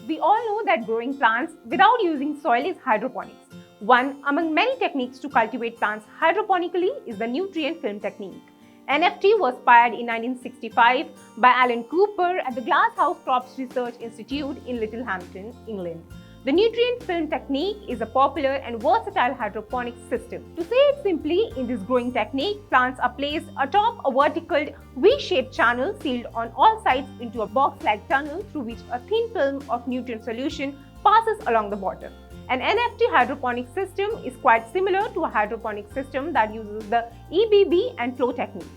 We all know that growing plants without using soil is hydroponics. One among many techniques to cultivate plants hydroponically is the nutrient film technique. NFT was pioneered in 1965 by Alan Cooper at the Glasshouse Crops Research Institute in Littlehampton, England. The nutrient film technique is a popular and versatile hydroponic system. To say it simply, in this growing technique, plants are placed atop a vertical V-shaped channel sealed on all sides into a box-like tunnel through which a thin film of nutrient solution passes along the bottom. An NFT hydroponic system is quite similar to a hydroponic system that uses the EBB and flow technique.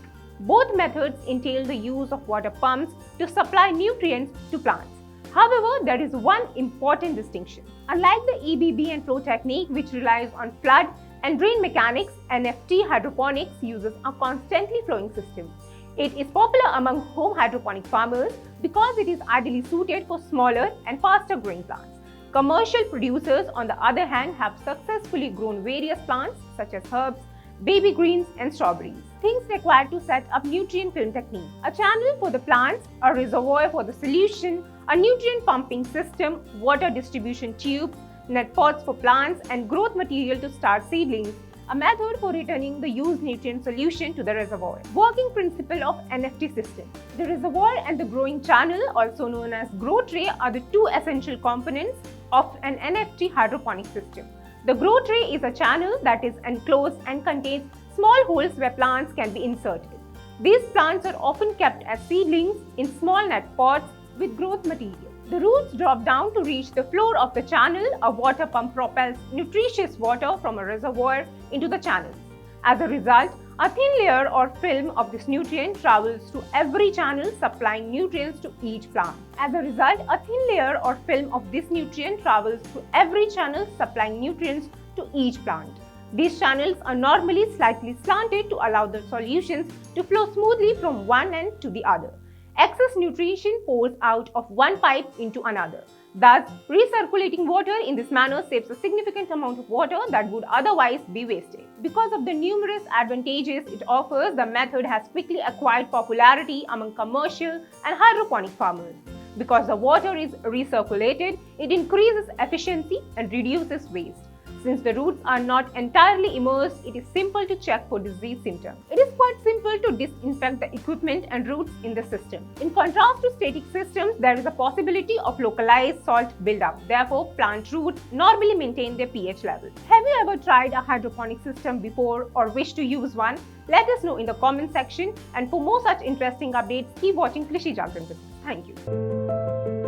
Both methods entail the use of water pumps to supply nutrients to plants. However, there is one important distinction. Unlike the EBB and flow technique, which relies on flood and drain mechanics, NFT hydroponics uses a constantly flowing system. It is popular among home hydroponic farmers because it is ideally suited for smaller and faster growing plants. Commercial producers, on the other hand, have successfully grown various plants such as herbs, baby greens, and strawberries. Things required to set up nutrient film technique: a channel for the plants, a reservoir for the solution, a nutrient pumping system, water distribution tubes, net pots for plants, and growth material to start seedlings, a method for returning the used nutrient solution to the reservoir. Working principle of NFT system. The reservoir and the growing channel, also known as grow tray, are the two essential components of an NFT hydroponic system. The grow tray is a channel that is enclosed and contains small holes where plants can be inserted. These plants are often kept as seedlings in small net pots with growth material. The roots drop down to reach the floor of the channel. A water pump propels nutritious water from a reservoir into the channels. As a result, a thin layer or film of this nutrient travels to every channel, supplying nutrients to each plant. As a result, a thin layer or film of this nutrient travels to every channel, supplying nutrients to each plant. These channels are normally slightly slanted to allow the solutions to flow smoothly from one end to the other. Excess nutrition pours out of one pipe into another. Thus, recirculating water in this manner saves a significant amount of water that would otherwise be wasted. Because of the numerous advantages it offers, the method has quickly acquired popularity among commercial and hydroponic farmers. Because the water is recirculated, it increases efficiency and reduces waste. Since the roots are not entirely immersed, it is simple to check for disease symptoms. It is quite simple to disinfect the equipment and roots in the system. In contrast to static systems, there is a possibility of localized salt buildup. Therefore, plant roots normally maintain their pH level. Have you ever tried a hydroponic system before or wish to use one? Let us know in the comment section. And for more such interesting updates, keep watching Krishi Jagran. Thank you.